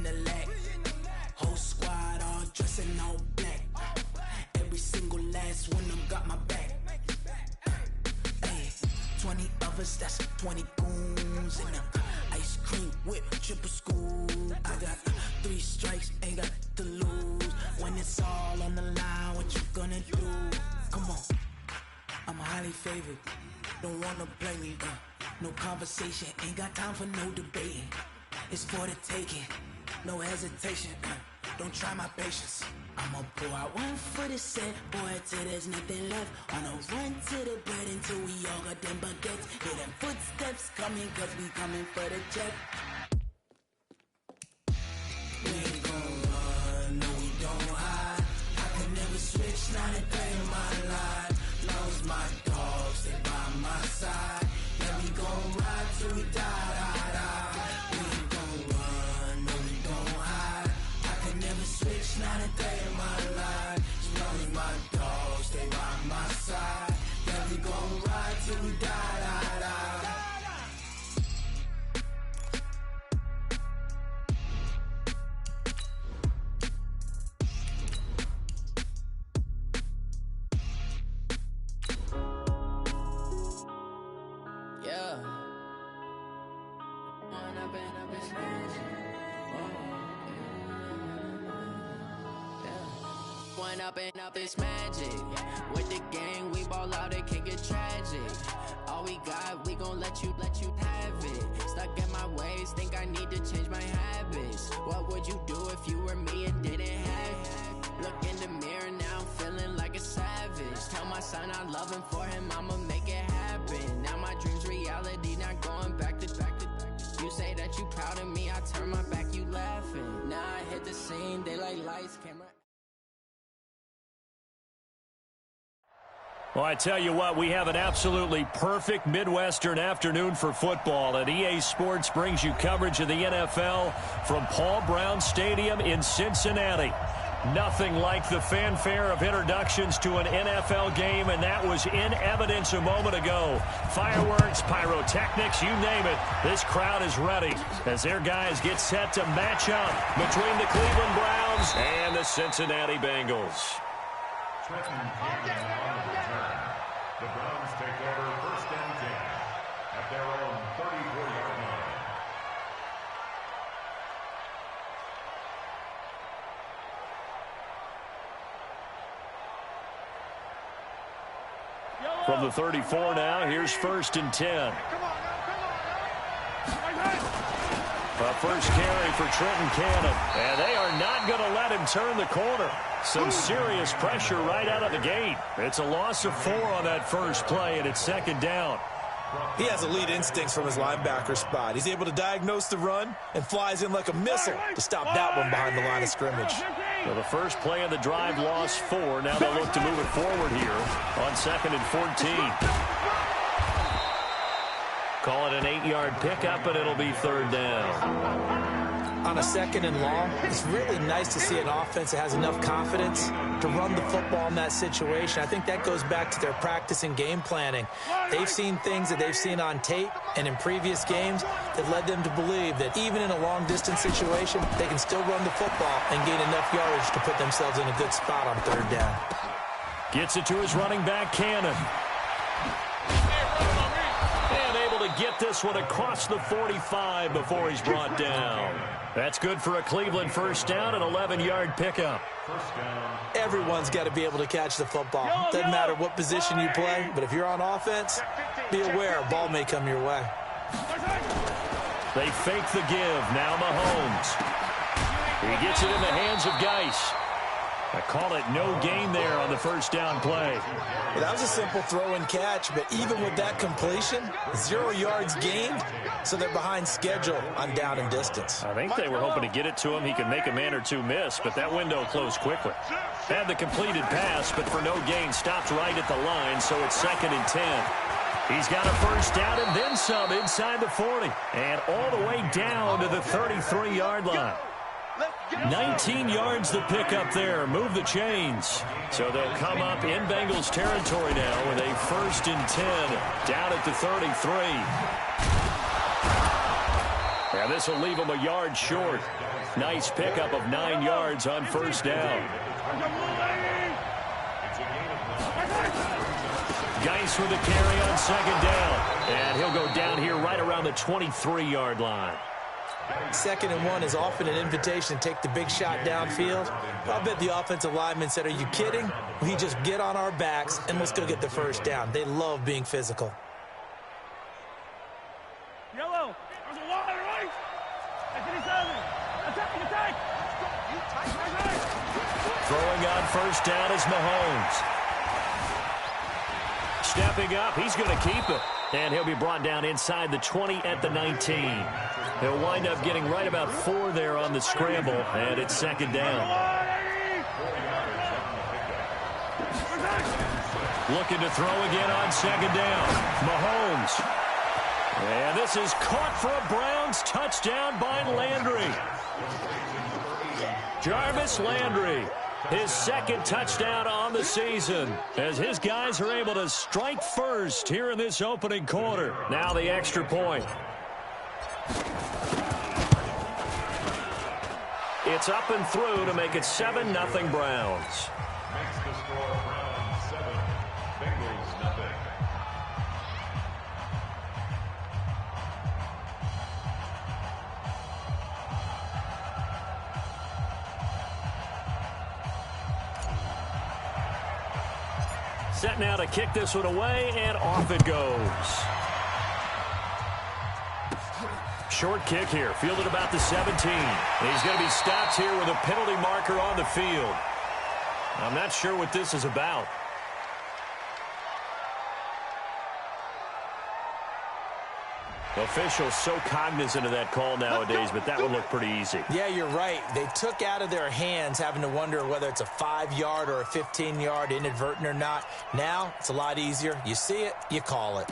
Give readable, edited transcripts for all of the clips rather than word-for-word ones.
in the lag. Whole squad all dressing all black. Every single last one of them got my back. Hey, 20 of us, that's 20 goons in them. Ice cream whip, triple scoop. I got 3 strikes, ain't got to lose. When it's all on the line, what you gonna do? Come on, I'm highly favored. Don't wanna play me, no conversation, ain't got time for no debating. It's for the taking, no hesitation. Don't try my patience. I'ma pour out one for the set, boy, till there's nothing left. On a run to the bread until we all got them baguettes. Hear them footsteps coming, cause we coming for the check. We ain't gon' run, no we don't hide. I can never switch, not a day in my life. Long as my dogs stay by my side. Yeah, we gon' ride till we die, die, die. We ain't gon' run, no we don't hide. I can never switch, not a day in my life. As long as my dogs stay by my side. Yeah, we gon' ride till we die, die, die. Up this magic. With the gang, we ball out, it can get tragic. All we got, we gon' let you have it. Stuck in my ways, think I need to change my habits. What would you do if you were me and didn't have it? Look in the mirror, now I'm feeling like a savage. Tell my son I love him, for him I'ma make it happen. Now my dream's reality, not going back to. You say that you proud of me, I turn my back, you laughing. Now I hit the scene, daylight lights, camera. Well, I tell you what, we have an absolutely perfect Midwestern afternoon for football, and EA Sports brings you coverage of the NFL from Paul Brown Stadium in Cincinnati. Nothing like the fanfare of introductions to an NFL game, and that was in evidence a moment ago. Fireworks, pyrotechnics, you name it. This crowd is ready as their guys get set to match up between the Cleveland Browns and the Cincinnati Bengals. The Browns take over 1st and 10 at their own 34-yard line. From the 34 now, here's 1st and 10. A first carry for Trenton Cannon, and they are not going to let him turn the corner. Some serious pressure right out of the gate. It's a loss of 4 on that first play, and it's 2nd down. He has elite instincts from his linebacker spot. He's able to diagnose the run and flies in like a missile to stop that one behind the line of scrimmage. Well, the first play of the drive lost 4. Now they'll look to move it forward here on 2nd and 14. Call it an 8-yard pickup, and it'll be 3rd down. On a 2nd and long, it's really nice to see an offense that has enough confidence to run the football in that situation. I think that goes back to their practice and game planning. They've seen things that they've seen on tape and in previous games that led them to believe that even in a long-distance situation, they can still run the football and gain enough yardage to put themselves in a good spot on 3rd down. Gets it to his running back, Cannon. And able to get this one across the 45 before he's brought down. That's good for a Cleveland first down, an 11-yard pickup. Everyone's got to be able to catch the football. Doesn't matter what position you play, but if you're on offense, be aware a ball may come your way. They fake the give. Now Mahomes. He gets it in the hands of Geis. I call it no gain there on the first down play. Well, that was a simple throw and catch, but even with that completion, 0 yards gained, so they're behind schedule on down and distance. I think they were hoping to get it to him. He could make a man or two miss, but that window closed quickly. Had the completed pass, but for no gain, stopped right at the line, so it's 2nd and 10. He's got a first down and then some inside the 40, and all the way down to the 33-yard line. 19 yards the pick up there. Move the chains. So they'll come up in Bengals territory now with a 1st and 10 down at the 33. And this will leave him a yard short. Nice pickup of 9 yards on first down. Geis with the carry on second down. And he'll go down here right around the 23-yard line. 2nd and 1 is often an invitation to take the big shot downfield. I bet the offensive lineman said, are you kidding? We just get on our backs and let's go get the first down. They love being physical. Yellow. There's a wall right. Attack. Throwing on first down is Mahomes. Stepping up, he's going to keep it. And he'll be brought down inside the 20 at the 19. He'll wind up getting right about 4 there on the scramble, and it's second down. Looking to throw again on second down. Mahomes. And this is caught for a Browns touchdown by Landry. Jarvis Landry. His 2nd touchdown on the season as his guys are able to strike first here in this opening quarter. Now the extra point. It's up and through to make it 7-0 Browns. Makes the score Browns 7, Bengals nothing. Set now to kick this one away, and off it goes. Short kick here, fielded about the 17. He's going to be stopped here with a penalty marker on the field. I'm not sure what this is about. Officials so cognizant of that call nowadays, but that would look pretty easy. Yeah, you're right. They took out of their hands having to wonder whether it's a 5-yard or a 15-yard, inadvertent or not. Now, it's a lot easier. You see it, you call it.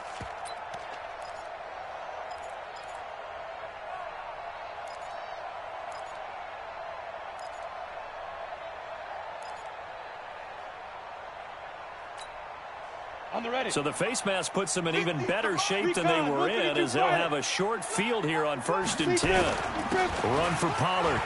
So the face mask puts them in even better shape than they were in, as they'll have a short field here on 1st and 10. Run for Pollard.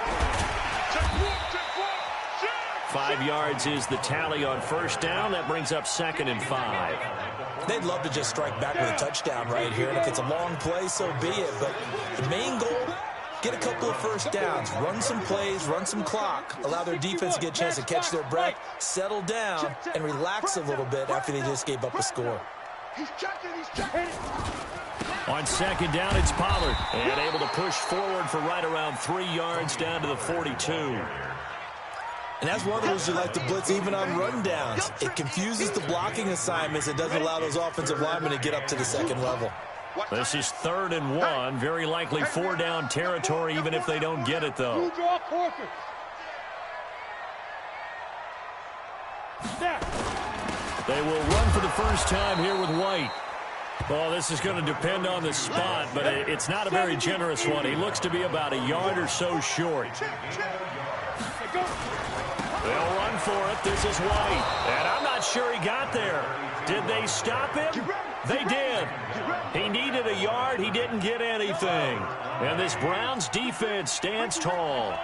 5 yards is the tally on first down. That brings up 2nd and 5. They'd love to just strike back with a touchdown right here, and if it's a long play, so be it. But the main goal, get a couple of first downs, run some plays, run some clock, allow their defense to get a chance to catch their breath, settle down, and relax a little bit after they just gave up a score. On second down, it's Pollard, and able to push forward for right around 3 yards down to the 42. And that's one of the rules you like to blitz even on rundowns. It confuses the blocking assignments. It doesn't allow those offensive linemen to get up to the second level. This is 3rd and 1. Very likely 4-down territory, even if they don't get it, though. They will run for the first time here with White. Well, this is going to depend on the spot, but it's not a very generous one. He looks to be about a yard or so short. They'll run for it. This is White. And I'm not sure he got there. Did they stop him? They did. He needed a yard. He didn't get anything. And this Browns defense stands tall.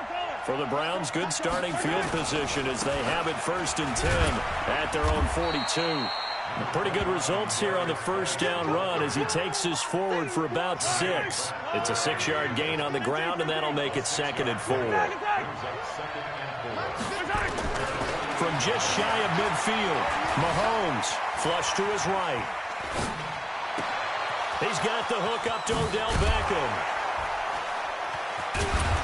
For the Browns, good starting field position as they have it 1st and 10 at their own 42. Pretty good results here on the first down run as he takes this forward for about 6. It's a 6-yard gain on the ground, and that'll make it 2nd and 4. From just shy of midfield, Mahomes flush to his right. He's got the hook up to Odell Beckham.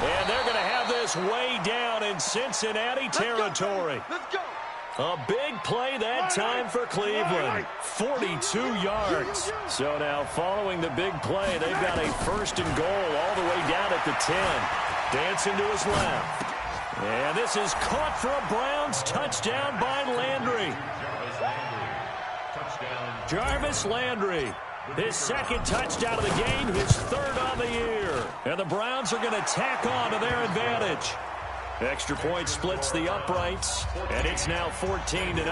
And they're going to have this way down in Cincinnati territory. A big play that time for Cleveland. 42 yards. So now following the big play, they've got a 1st and goal all the way down at the 10. Dancing to his left. And this is caught for a Browns touchdown by Landry. Jarvis Landry. His 2nd touchdown of the game, his 3rd on the year. And the Browns are going to tack on to their advantage. Extra point splits the uprights, and it's now 14-0.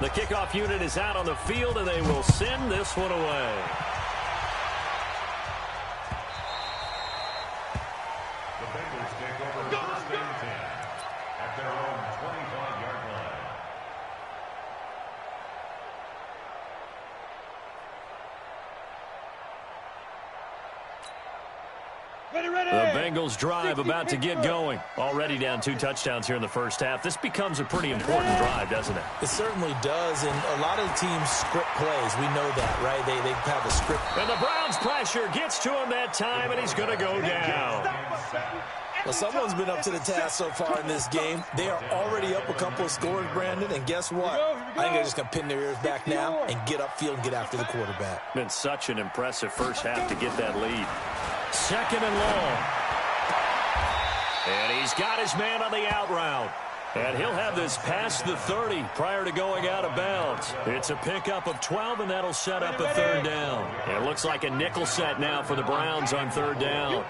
The kickoff unit is out on the field, and they will send this one away. The Bengals take over first and 10 at their own 25-yard line. The Bengals drive about to get going. Already down 2 touchdowns here in the first half. This becomes a pretty important drive, doesn't it? It certainly does, and a lot of the teams script plays. We know that, right? They have a script. And the Browns pressure gets to him that time, and he's going to go down. Well, someone's been up to the task so far in this game. They are already up a couple of scores, Brandon, and guess what? I think they're just going to pin their ears back now and get upfield and get after the quarterback. Been such an impressive first half to get that lead. Second and long. And he's got his man on the out route. And he'll have this past the 30 prior to going out of bounds. It's a pickup of 12, and that'll set up a third down. It looks like a nickel set now for the Browns on third down.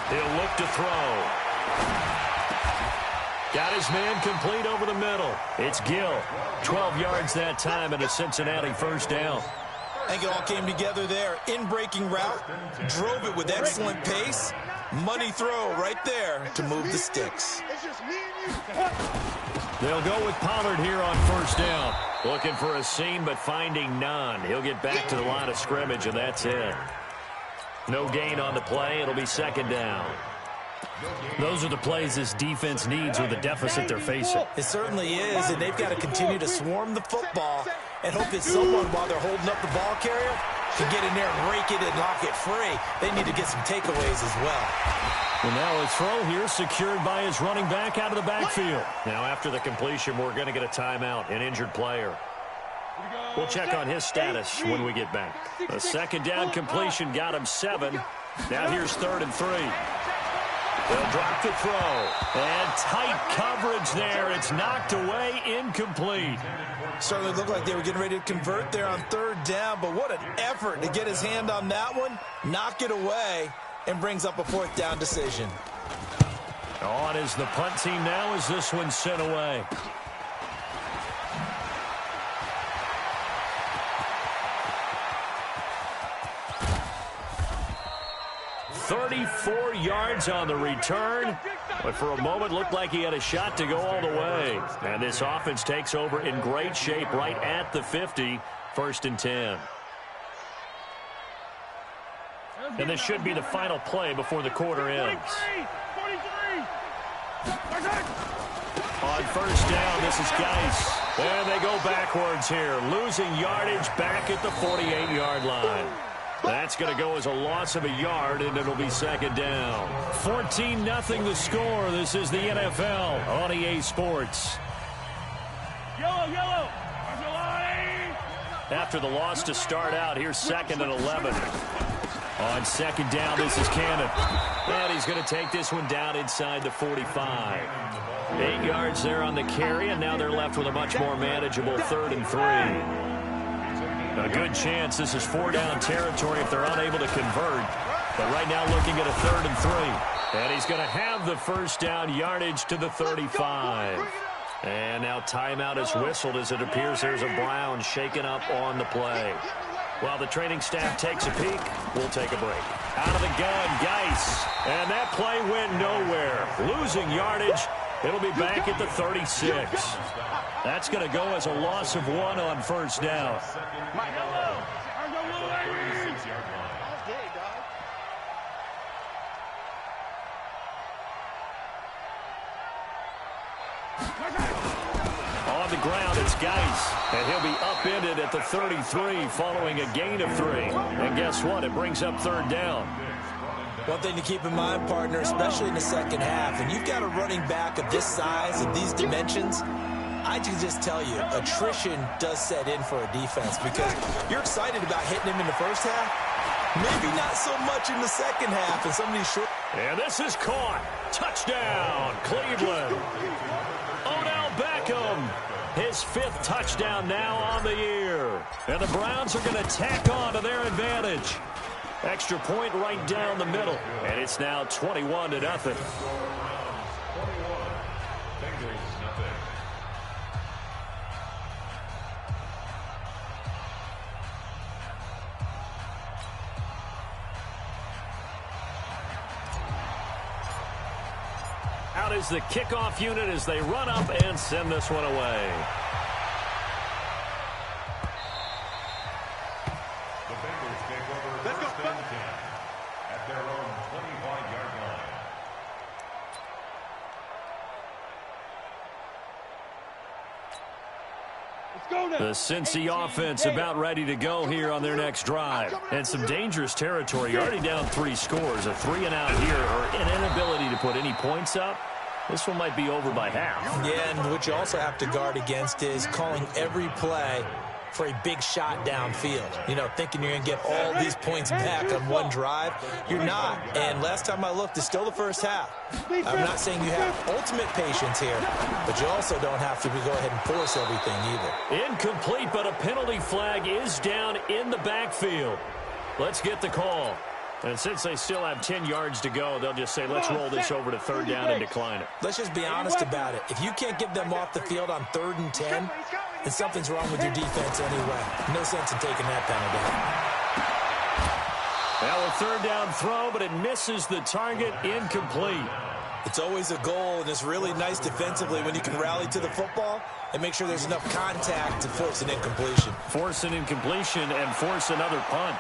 He'll look to throw. Got his man complete over the middle. It's Gill. 12 yards that time and a Cincinnati first down. I think it all came together there. In-breaking route, drove it with excellent pace. Money throw right there to move the sticks. They'll go with Pollard here on first down. Looking for a seam, but finding none. He'll get back to the line of scrimmage, and that's it. No gain on the play. It'll be second down. Those are the plays this defense needs with the deficit they're facing. It certainly is, and they've got to continue to swarm the football and hope that someone, while they're holding up the ball carrier, can get in there and rake it and knock it free. They need to get some takeaways as well. And now a throw here secured by his running back out of the backfield. Now after the completion, we're going to get a timeout, an injured player. We'll check on his status when we get back. A second down completion got him 7. Now here's 3rd and 3. They'll drop the throw. And tight coverage there. It's knocked away, incomplete. Certainly looked like they were getting ready to convert there on 3rd down, but what an effort to get his hand on that one, knock it away, and brings up a 4th down decision. On is the punt team now as this one's sent away. 34 yards on the return, but for a moment looked like he had a shot to go all the way. And this offense takes over in great shape right at the 50, 1st and 10. And this should be the final play before the quarter ends. On first down, this is Geis. And they go backwards here, losing yardage back at the 48-yard line. That's going to go as a loss of a yard, and it'll be 2nd down. 14-0 the score. This is the NFL on EA Sports. Yellow. After the loss to start out, here's 2nd and 11. On 2nd down, this is Cannon. And he's going to take this one down inside the 45. 8 yards there on the carry, and now they're left with a much more manageable 3rd and 3. A good chance this is 4-down territory if they're unable to convert. But right now looking at a 3rd and 3. And he's going to have the first down yardage to the 35. And now timeout is whistled as it appears there's a Brown shaken up on the play. While the training staff takes a peek, we'll take a break. Out of the gun, Geis. And that play went nowhere. Losing yardage. It'll be back at the 36. That's going to go as a loss of 1 on first down. On the ground, it's Geis. And he'll be upended at the 33 following a gain of 3. And guess what? It brings up 3rd down. One thing to keep in mind, partner, especially in the second half, and you've got a running back of this size, of these dimensions, I can just tell you, attrition does set in for a defense because you're excited about hitting him in the first half. Maybe not so much in the second half, and some of these short. And this is caught. Touchdown, Cleveland. Odell Beckham. His 5th touchdown now on the year. And the Browns are going to tack on to their advantage. Extra point right down the middle. And it's now 21-0. out is the kickoff unit as they run up and send this one away. The Bengals take over first and 10 at their own 25-yard line. The Cincy offense about ready to go here on their next drive. And some dangerous territory. You're already down 3 scores. A 3-and-out here or an inability to put any points up. This one might be over by half. Yeah, and what you also have to guard against is calling every play for a big shot downfield. You know, thinking you're going to get all these points back on one drive. You're not. And last time I looked, it's still the first half. I'm not saying you have ultimate patience here, but you also don't have to go ahead and force everything either. Incomplete, but a penalty flag is down in the backfield. Let's get the call. And since they still have 10 yards to go, they'll just say, let's roll this over to 3rd down and decline it. Let's just be honest about it. If you can't get them off the field on 3rd and 10, then something's wrong with your defense anyway. No sense in taking that penalty. Now a 3rd down throw, but it misses the target. Incomplete. It's always a goal, and it's really nice defensively when you can rally to the football and make sure there's enough contact to force an incompletion. Force an incompletion and force another punt.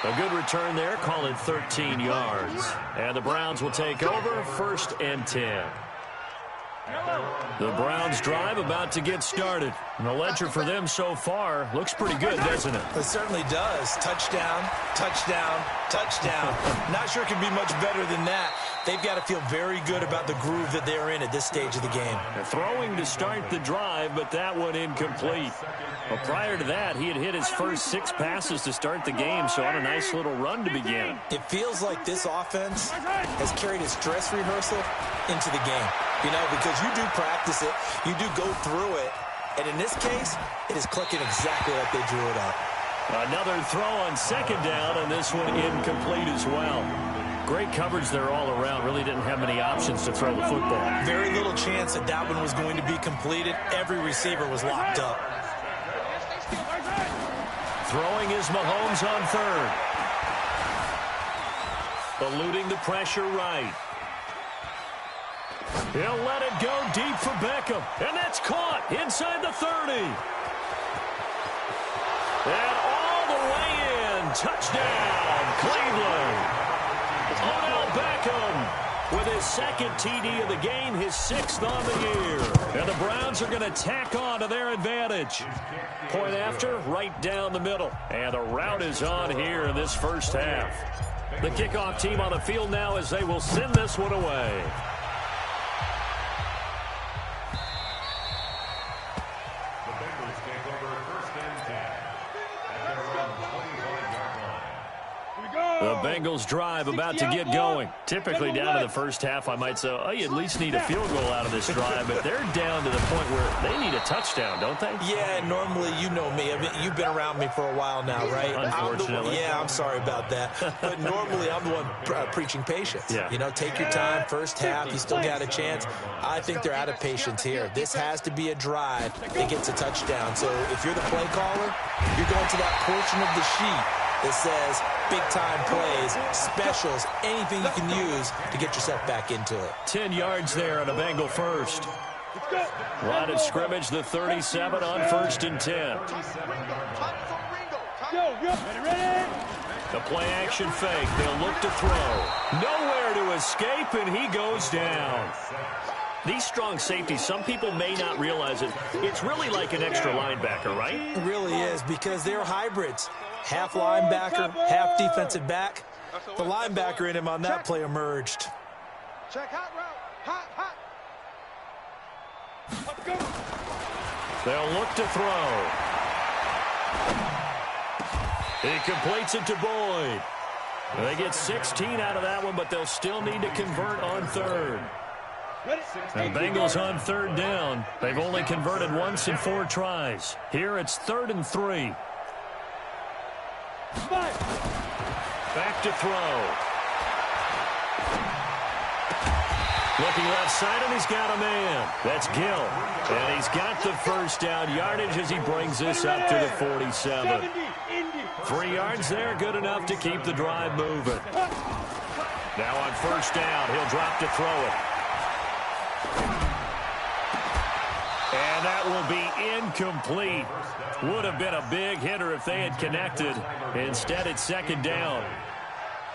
A good return there, call it 13 yards. And the Browns will take over, 1st and 10. The Browns drive about to get started. And the ledger for them so far looks pretty good, doesn't it? It certainly does. Touchdown, touchdown, touchdown. Not sure it can be much better than that. They've got to feel very good about the groove that they're in at this stage of the game. They're throwing to start the drive, but that one incomplete. Well, prior to that, he had hit his first 6 passes to start the game, so on a nice little run to begin. It feels like this offense has carried its dress rehearsal into the game. You know, because you do practice it, you do go through it, and in this case, it is clicking exactly like they drew it up. Another throw on 2nd down, and this one incomplete as well. Great coverage there all around. Really didn't have many options to throw the football. Very little chance that that one was going to be completed. Every receiver was locked up. Throwing is Mahomes on 3rd. Eluding the pressure right. He'll let it go deep for Beckham. And that's caught inside the 30. And all the way in. Touchdown, Cleveland. Odell Beckham with his 2nd TD of the game, his 6th on the year. And the Browns are going to tack on to their advantage. Point after, right down the middle. And the route is on here in this first half. The kickoff team on the field now as they will send this one away. The Bengals take over 1st and 10 at their own 25-yard line. The Bengals drive about to get going. Typically down to the first half, I might say, oh, you at least need a field goal out of this drive, but they're down to the point where they need a touchdown, don't they? Yeah, normally, you know me. I mean, you've been around me for a while now, right? Unfortunately. I'm sorry about that. But normally, I'm the one preaching patience. Yeah. You know, take your time. First half, you still got a chance. I think they're out of patience here. This has to be a drive that gets a touchdown. So if you're the play caller, you're going to that portion of the sheet that says big-time plays, specials, anything you can use to get yourself back into it. 10 yards there on a Bengal first. Line of scrimmage, the 37 on 1st and 10. The play action fake. They'll look to throw. Nowhere to escape, and he goes down. These strong safeties, some people may not realize it. It's really like an extra linebacker, right? It really is, because they're hybrids. Half linebacker, half defensive back. The linebacker in him on that play emerged. Check hot route. Hot. Let's go. They'll look to throw. He completes it to Boyd. They get 16 out of that one, but they'll still need to convert on 3rd. The Bengals on 3rd down. They've only converted once in 4 tries. Here it's 3rd and 3. Back to throw. Looking left side, and he's got a man. That's Gill. And he's got the first down yardage as he brings this up to the 47. 3 yards there, good enough to keep the drive moving. Now on first down, he'll drop to throw it. And that will be incomplete. Would have been a big hitter if they had connected. Instead, it's second down.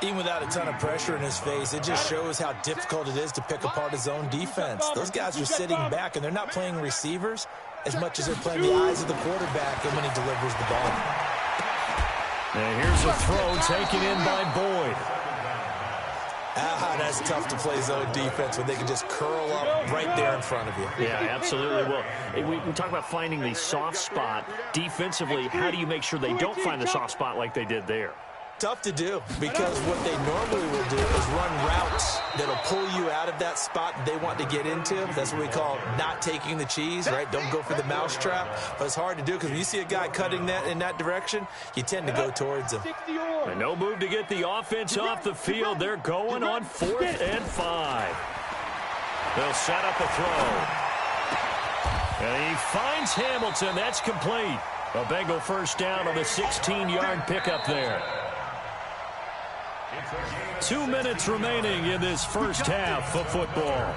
Even without a ton of pressure in his face, it just shows how difficult it is to pick apart his own defense. Those guys are sitting back, and they're not playing receivers as much as they're playing the eyes of the quarterback when he delivers the ball. And here's a throw taken in by Boyd. That's tough to play zone defense when they can just curl up right there in front of you. Yeah, absolutely. Well, we talk about finding the soft spot. Defensively, how do you make sure they don't find the soft spot like they did there? Tough to do, because what they normally will do is run routes that'll pull you out of that spot they want to get into. That's what we call not taking the cheese, right? Don't go for the mousetrap. But it's hard to do because when you see a guy cutting that in that direction, you tend to go towards him. And no move to get the offense off the field. They're going on 4th and 5. They'll set up a throw. And he finds Hamilton. That's complete. A Bengal first down on the 16-yard pickup there. 2 minutes remaining in this first half of football.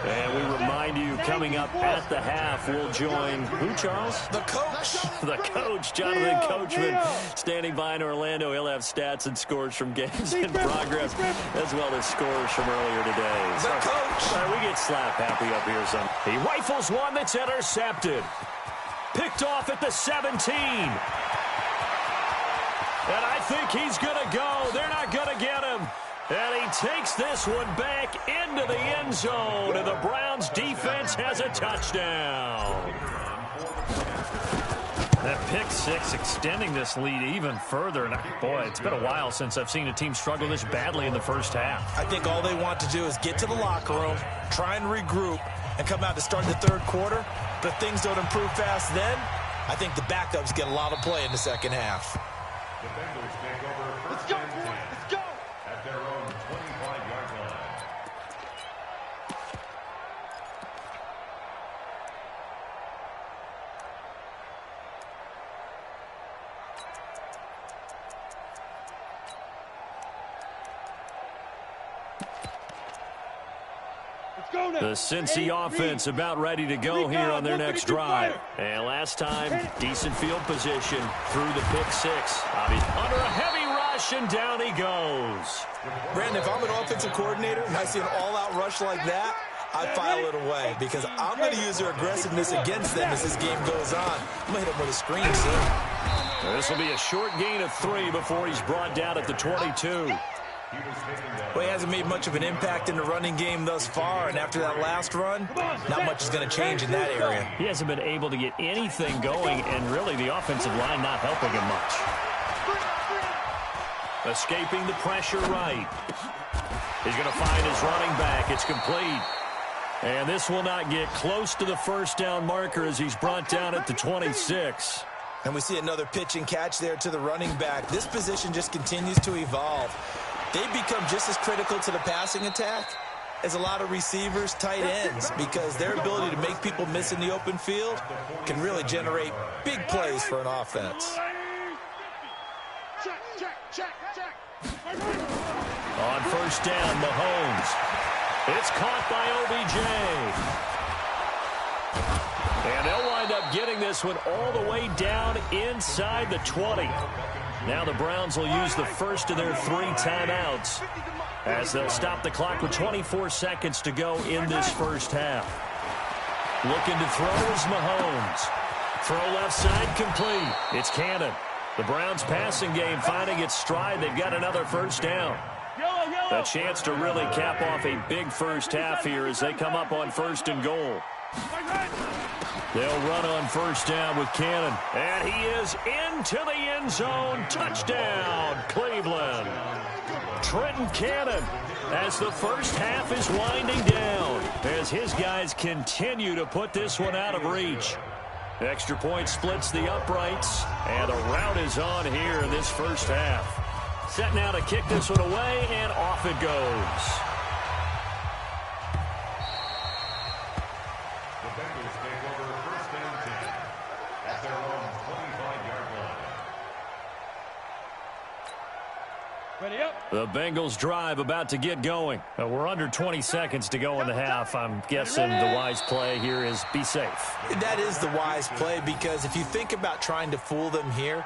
And we remind you, coming up at the half, we'll join who, Charles? The coach. The coach, Jonathan Coachman, standing by in Orlando. He'll have stats and scores from games in progress, as well as scores from earlier today. The coach. We get slap happy up here. He rifles one that's intercepted. Picked off at the 17. And I think he's going to go. They're not going to get him. And he takes this one back into the end zone. And the Browns defense has a touchdown. That pick six extending this lead even further. And boy, it's been a while since I've seen a team struggle this badly in the first half. I think all they want to do is get to the locker room, try and regroup, and come out to start the third quarter. But if things don't improve fast then, I think the backups get a lot of play in the second half. The Bengals take over first and 10 at their own 25-yard line. The Cincy offense about ready to go here on their next drive. And last time, decent field position through the pick six. Under a heavy rush, and down he goes. Brandon, if I'm an offensive coordinator and I see an all-out rush like that, I file it away because I'm going to use their aggressiveness against them as this game goes on. I'm going to hit them with a screen soon. This will be a short gain of 3 before he's brought down at the 22. Well, he hasn't made much of an impact in the running game thus far, and after that last run, not much is going to change in that area. He hasn't been able to get anything going, and really the offensive line not helping him much. Escaping the pressure right. He's going to find his running back. It's complete. And this will not get close to the first down marker as he's brought down at the 26. And we see another pitch and catch there to the running back. This position just continues to evolve. They become just as critical to the passing attack as a lot of receivers, tight ends, because their ability to make people miss in the open field can really generate big plays for an offense. On first down, Mahomes. It's caught by OBJ. And they'll wind up getting this one all the way down inside the 20. Now the Browns will use the first of their 3 timeouts as they'll stop the clock with 24 seconds to go in this first half. Looking to throw is Mahomes. Throw left side complete. It's Cannon. The Browns passing game finding its stride. They've got another first down. A chance to really cap off a big first half here as they come up on first and goal. They'll run on first down with Cannon. And he is into the end zone. Touchdown, Cleveland. Trenton Cannon as the first half is winding down as his guys continue to put this one out of reach. Extra point splits the uprights, and the route is on here in this first half. Set now to kick this one away, and off it goes. The Bengals drive about to get going. We're under 20 seconds to go in the half. I'm guessing the wise play here is be safe. That is the wise play, because if you think about trying to fool them here,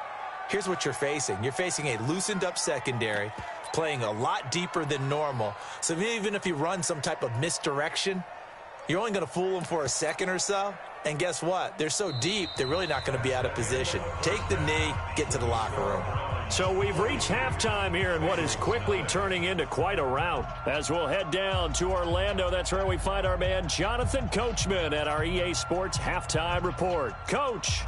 here's what you're facing. You're facing a loosened up secondary, playing a lot deeper than normal. So even if you run some type of misdirection, you're only going to fool them for a second or so. And guess what? They're so deep, they're really not going to be out of position. Take the knee, get to the locker room. So we've reached halftime here in what is quickly turning into quite a rout. As we'll head down to Orlando, that's where we find our man Jonathan Coachman at our EA Sports Halftime Report. Coach.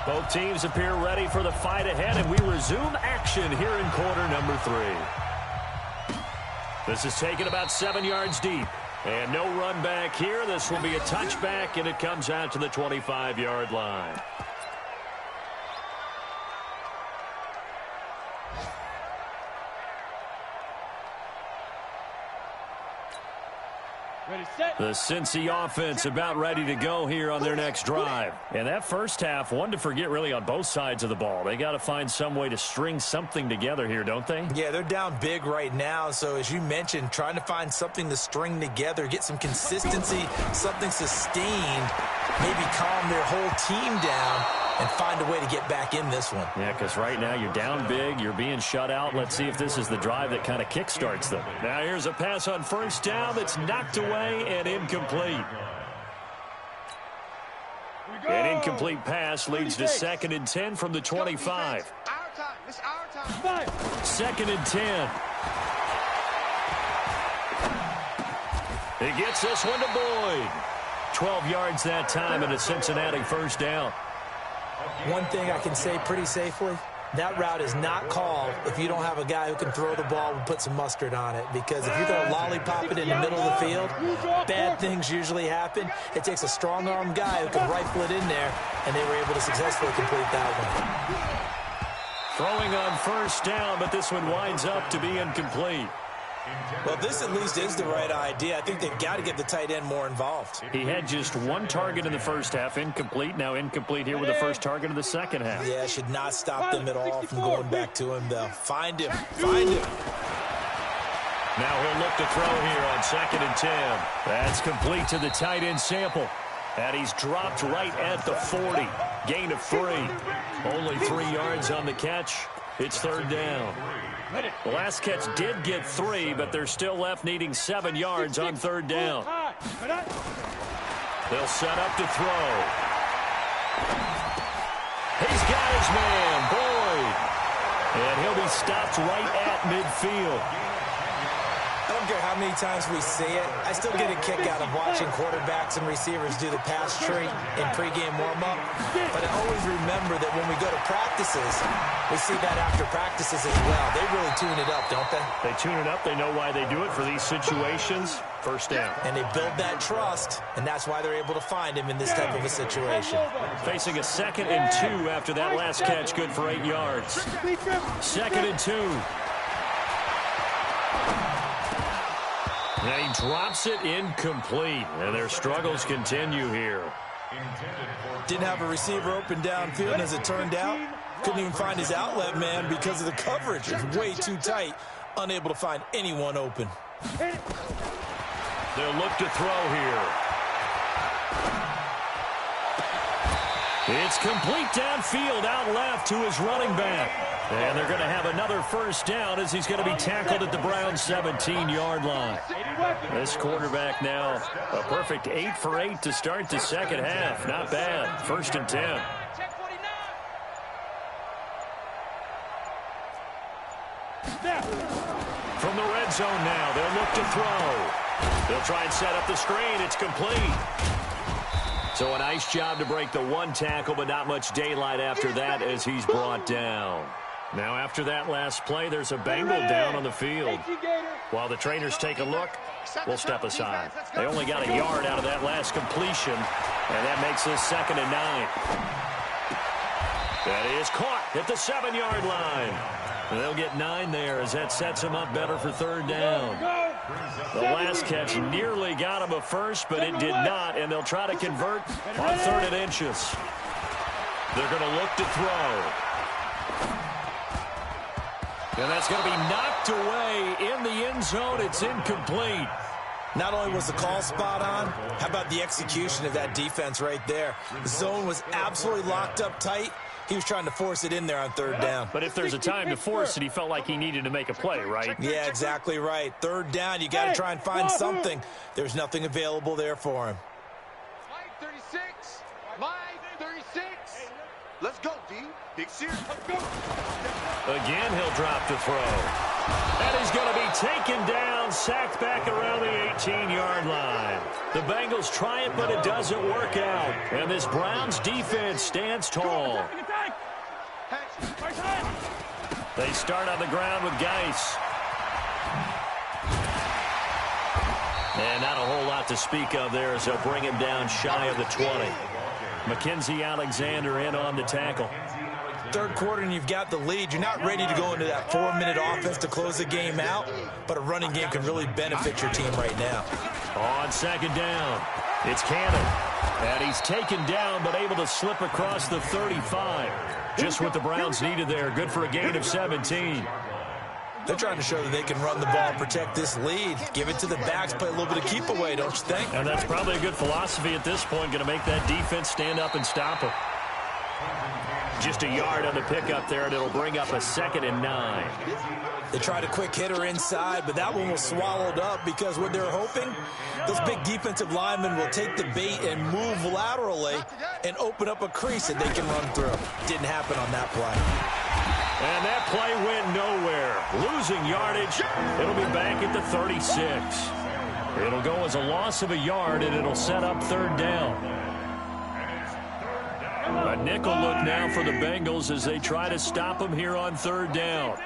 Both teams appear ready for the fight ahead, and we resume action here in quarter number 3. This is taken about 7 yards deep. And no run back here. This will be a touchback, and it comes out to the 25-yard line. The Cincy offense about ready to go here on their next drive. And that first half, one to forget really on both sides of the ball. They got to find some way to string something together here, don't they? Yeah, they're down big right now. So as you mentioned, trying to find something to string together, get some consistency, something sustained, maybe calm their whole team down and find a way to get back in this one. Yeah, because right now you're down big, you're being shut out. Let's see if this is the drive that kind of kickstarts them. Now here's a pass on first down that's knocked away and incomplete. An incomplete pass leads to 2nd and 10 from the 25. It's our time. 2nd and 10. He gets this one to Boyd. 12 yards that time and a Cincinnati first down. One thing I can say pretty safely, that route is not called if you don't have a guy who can throw the ball and put some mustard on it. Because if you're going to lollipop it in the middle of the field, bad things usually happen. It takes a strong-arm guy who can rifle it in there, and they were able to successfully complete that one. Throwing on first down, but this one winds up to be incomplete. Well, this at least is the right idea. I think they've got to get the tight end more involved. He had just one target in the first half, incomplete. Now incomplete here with the first target of the second half. Yeah, should not stop them at all from going back to him, though. Find him. Find him. Now he'll look to throw here on 2nd and 10. That's complete to the tight end Sample. And he's dropped right at the 40. Gain of 3. Only 3 yards on the catch. It's 3rd down. The last catch did get 3, but they're still left needing 7 yards on 3rd down. They'll set up to throw. He's got his man, Boyd. And he'll be stopped right at midfield. I don't care how many times we see it. I still get a kick out of watching quarterbacks and receivers do the pass tree in pregame warm-up. But I always remember that when we go to practices, we see that after practices as well. They really tune it up, don't they? They tune it up. They know why they do it for these situations. First down. And they build that trust, and that's why they're able to find him in this type of a situation. Facing a 2nd and 2 after that last catch, good for 8 yards. 2nd and 2. And he drops it incomplete. And their struggles continue here. Didn't have a receiver open downfield, as it turned out. Couldn't even find his outlet man because of the coverage. It's way too tight. Unable to find anyone open. They'll look to throw here. It's complete downfield out left to his running back. And they're going to have another first down as he's going to be tackled at the Browns' 17-yard line. This quarterback now a perfect 8 for 8 to start the second half. Not bad. 1st and 10. From the red zone now, they'll look to throw. They'll try and set up the screen. It's complete. So a nice job to break the one tackle, but not much daylight after that as he's brought down. Now after that last play, there's a Bengal down on the field. While the trainers take a look, we'll step aside. They only got a yard out of that last completion, and that makes this 2nd and 9. That is caught at the 7-yard line. And they'll get 9 there as that sets them up better for 3rd down. The last catch nearly got him a first, but it did not, and they'll try to convert on 3rd and inches. They're going to look to throw. And that's going to be knocked away in the end zone. It's incomplete. Not only was the call spot on, how about the execution of that defense right there? The zone was absolutely locked up tight. He was trying to force it in there on 3rd down. But if there's a time to force it, he felt like he needed to make a play, right? Yeah, exactly right. 3rd down, you got to try and find something. There's nothing available there for him. Line 36. Line 36. Let's go, D. Big Sears. Let's go. Again, he'll drop the throw. And he's going to be taken down, sacked back around the 18-yard line. The Bengals try it, but it doesn't work out. And this Browns defense stands tall. They start on the ground with Geis. And not a whole lot to speak of there as they'll bring him down shy of the 20. Mackenzie Alexander in on the tackle. 3rd quarter and you've got the lead. You're not ready to go into that 4-minute offense to close the game out, but a running game can really benefit your team right now. On 2nd down, it's Cannon. And he's taken down but able to slip across the 35. Just what the Browns needed there. Good for a gain of 17. They're trying to show that they can run the ball and protect this lead. Give it to the backs, play a little bit of keep away, don't you think? And that's probably a good philosophy at this point, going to make that defense stand up and stop him. Just a yard on the pickup there, and it'll bring up a 2nd and 9. They tried a quick hitter inside, but that one was swallowed up because what they're hoping, those big defensive linemen will take the bait and move laterally and open up a crease that they can run through. Didn't happen on that play. And that play went nowhere. Losing yardage. It'll be back at the 36. It'll go as a loss of a yard, and it'll set up 3rd down. A nickel look now for the Bengals as they try to stop him here on 3rd down.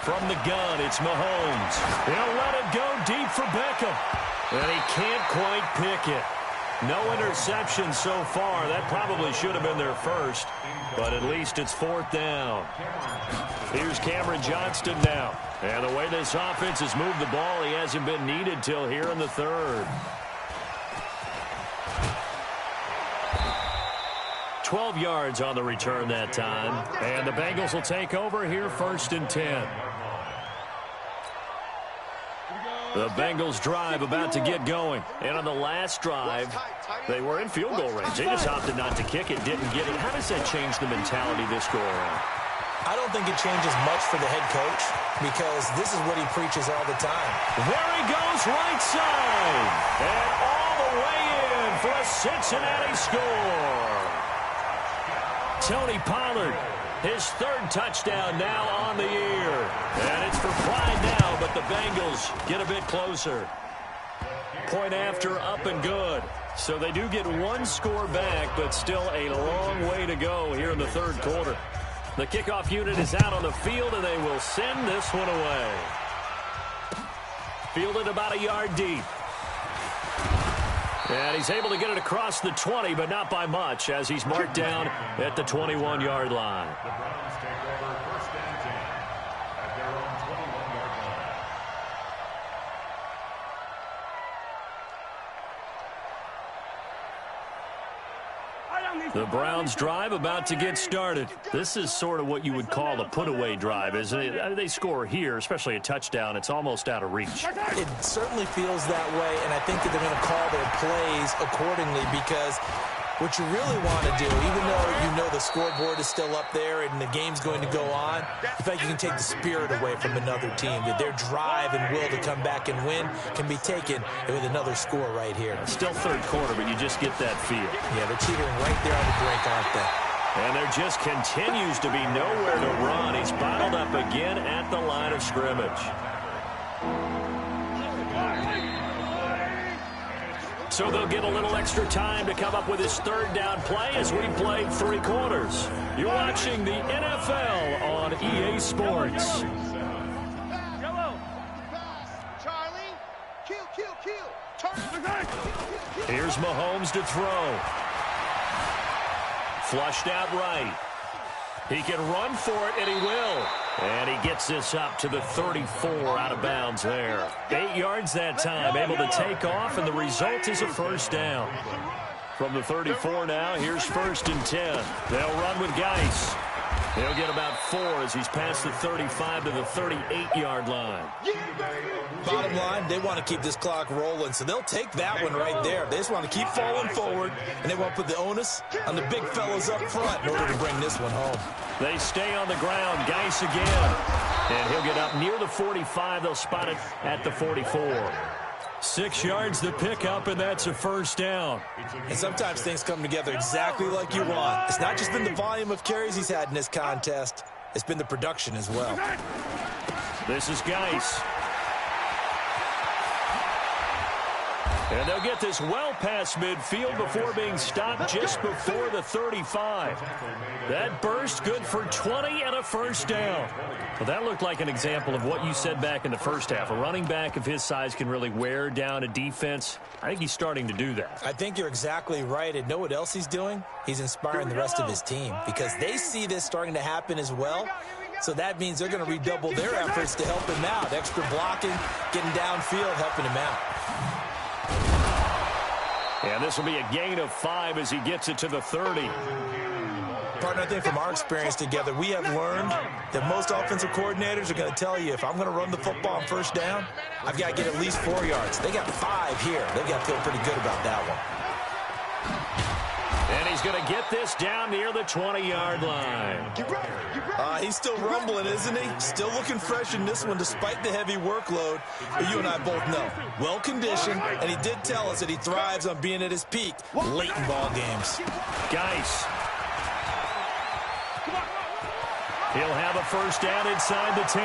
From the gun, it's Mahomes. He'll let it go deep for Beckham. And he can't quite pick it. No interception so far. That probably should have been their first, but at least it's 4th down. Here's Cameron Johnston now. And the way this offense has moved the ball, he hasn't been needed till here in the 3rd. 12 yards on the return that time. And the Bengals will take over here 1st and 10. The Bengals drive about to get going. And on the last drive, they were in field goal range. They just opted not to kick it, didn't get it. How does that change the mentality this go around? I don't think it changes much for the head coach because this is what he preaches all the time. There he goes, right side. And all the way in for a Cincinnati score. Tony Pollard, his 3rd touchdown now on the year. And it's for Pride now, but the Bengals get a bit closer. Point after, up and good. So they do get 1 score back, but still a long way to go here in the 3rd quarter. The kickoff unit is out on the field, and they will send this one away. Fielded about a yard deep. And he's able to get it across the 20, but not by much, as he's marked down at the 21-yard line. The Browns take over 1st and 10 at their own 21-yard line. The Browns drive about to get started. This is sort of what you would call a put-away drive, isn't it? They score here, especially a touchdown. It's almost out of reach. It certainly feels that way, and I think that they're going to call their plays accordingly because what you really want to do, even though you know the scoreboard is still up there and the game's going to go on, in fact, you can take the spirit away from another team. That their drive and will to come back and win can be taken with another score right here. Still 3rd quarter, but you just get that feel. Yeah, they're teetering right there on the break, aren't they? And there just continues to be nowhere to run. He's bottled up again at the line of scrimmage. So they'll get a little extra time to come up with his 3rd down play as we played 3 quarters. You're watching the NFL on EA Sports. Charlie, kill. Here's Mahomes to throw. Flushed out right. He can run for it, and he will. And he gets this up to the 34 out of bounds there. 8 yards that time, able to take off, and the result is a first down. From the 34 now, here's 1st and 10. They'll run with Geis. He'll get about 4 as he's past the 35 to the 38-yard line. Bottom line, they want to keep this clock rolling, so they'll take that one right there. They just want to keep falling forward, and they want to put the onus on the big fellows up front in order to bring this one home. They stay on the ground. Geis again. And he'll get up near the 45. They'll spot it at the 44. 6 yards the pickup, and that's a first down. And sometimes things come together exactly like you want. It's not just been the volume of carries he's had in this contest. It's been the production as well. This is Geis. And they'll get this well past midfield before being stopped just before the 35. That burst good for 20 and a first down. Well, that looked like an example of what you said back in the first half. A running back of his size can really wear down a defense. I think he's starting to do that. I think you're exactly right. And know what else he's doing? He's inspiring the rest of his team because they see this starting to happen as well. So that means they're going to redouble their efforts to help him out. Extra blocking, getting downfield, helping him out. And this will be a gain of 5 as he gets it to the 30. Partner, I think from our experience together, we have learned that most offensive coordinators are going to tell you, if I'm going to run the football on first down, I've got to get at least 4 yards. They got 5 here. They've got to feel pretty good about that one. And he's going to get this down near the 20-yard line. He's still rumbling, isn't he? Still looking fresh in this one despite the heavy workload. But you and I both know, well-conditioned, and he did tell us that he thrives on being at his peak late in ball games. Geis. He'll have a first down inside the 10.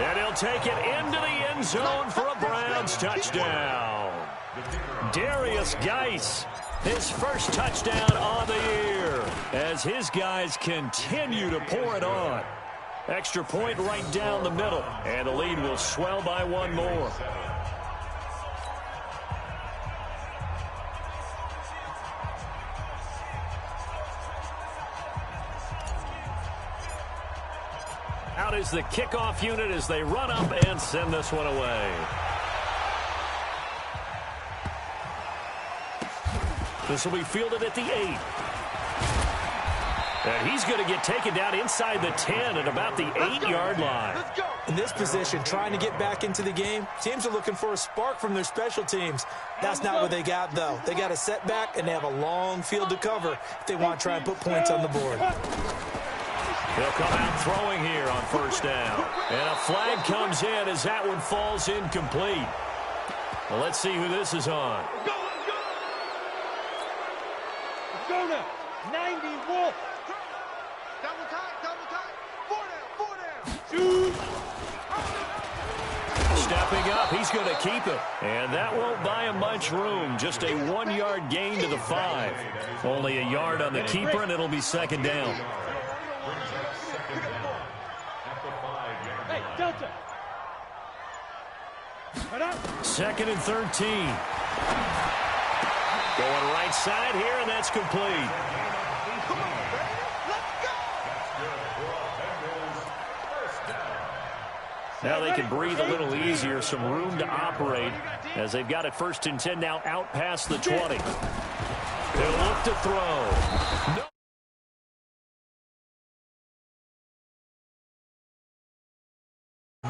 And he'll take it into the end zone for a Browns touchdown. Darius Geis. His first touchdown on the year as his guys continue to pour it on. Extra point right down the middle, and the lead will swell by 1 more. Out is the kickoff unit as they run up and send this one away. This will be fielded at the 8. And he's going to get taken down inside the 10 at about the 8-yard line. In this position, trying to get back into the game, teams are looking for a spark from their special teams. That's not what they got, though. They got a setback, and they have a long field to cover if they want to try and put points on the board. They'll come out throwing here on first down. And a flag comes in as that one falls incomplete. Well, let's see who this is on. Go now. 90 Wolf. Double time. 4 down. Shoot. Stepping up, he's going to keep it. And that won't buy him much room. Just a 1-yard gain to the 5. Only a yard on the keeper, and it'll be second down. Hey, Delta. 2nd and 13. Going right side here, and that's complete. Come on, baby. Let's go. Now they can breathe a little easier, some room to operate as they've got it 1st and 10 now out past the 20. They'll look to throw. No.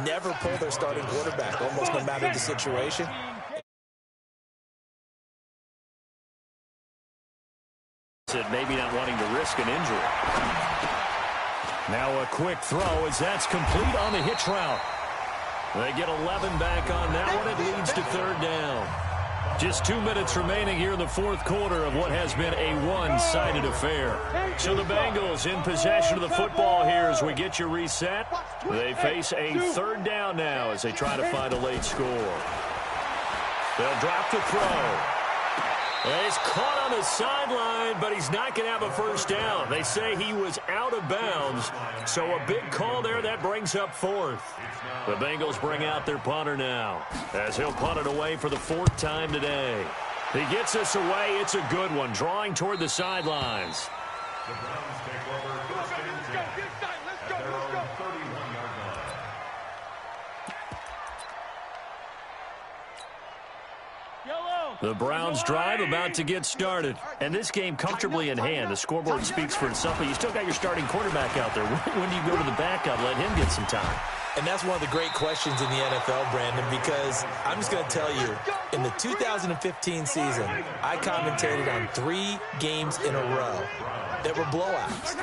Never pull their starting quarterback, almost no matter the situation. Maybe not wanting to risk an injury. Now a quick throw as that's complete on the hitch route. They get 11 back on that one. It leads to 3rd down. Just 2 minutes remaining here in the 4th quarter of what has been a one-sided affair. So the Bengals in possession of the football here as we get you reset. They face a 3rd down now as they try to find a late score. They'll drop the throw. He's caught on the sideline, but he's not going to have a first down. They say he was out of bounds, so a big call there. That brings up 4th. The Bengals bring out their punter now as he'll punt it away for the 4th time today. He gets this away. It's a good one, drawing toward the sidelines. The Browns take over first and 10 at their own 31-yard line. The Browns drive about to get started. And this game comfortably in hand. The scoreboard speaks for itself, but you still got your starting quarterback out there. When do you go to the backup, let him get some time? And that's one of the great questions in the NFL, Brandon, because I'm just going to tell you, in the 2015 season, I commentated on 3 games in a row that were blowouts.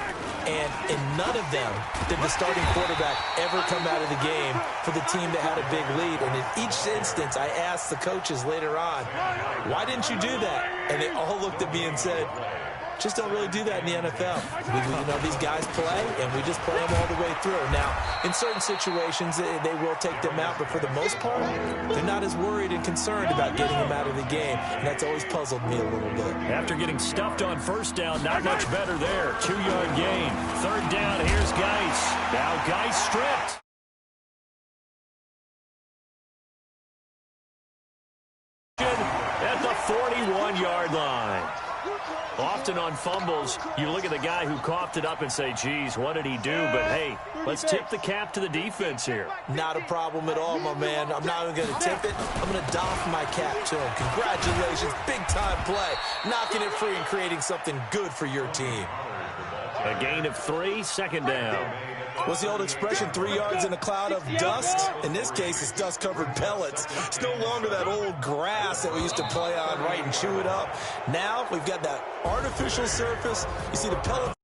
And in none of them did the starting quarterback ever come out of the game for the team that had a big lead. And in each instance, I asked the coaches later on, why didn't you do that? And they all looked at me and said, just don't really do that in the NFL. These guys play, and we just play them all the way through. Now, in certain situations, they will take them out, but for the most part, they're not as worried and concerned about getting them out of the game, and that's always puzzled me a little bit. After getting stuffed on first down, not much better there. 2-yard gain. Third down, here's Geis. Now Geis stripped. At the 41-yard line. Often on fumbles, you look at the guy who coughed it up and say, geez, what did he do? But, hey, let's tip the cap to the defense here. Not a problem at all, my man. I'm not even going to tip it. I'm going to doff my cap to him. Congratulations. Big-time play. Knocking it free and creating something good for your team. A gain of 3, second down. What's the old expression, 3 yards in a cloud of dust? In this case, it's dust-covered pellets. It's no longer that old grass that we used to play on, right, and chew it up. Now we've got that artificial surface. You see the pellets.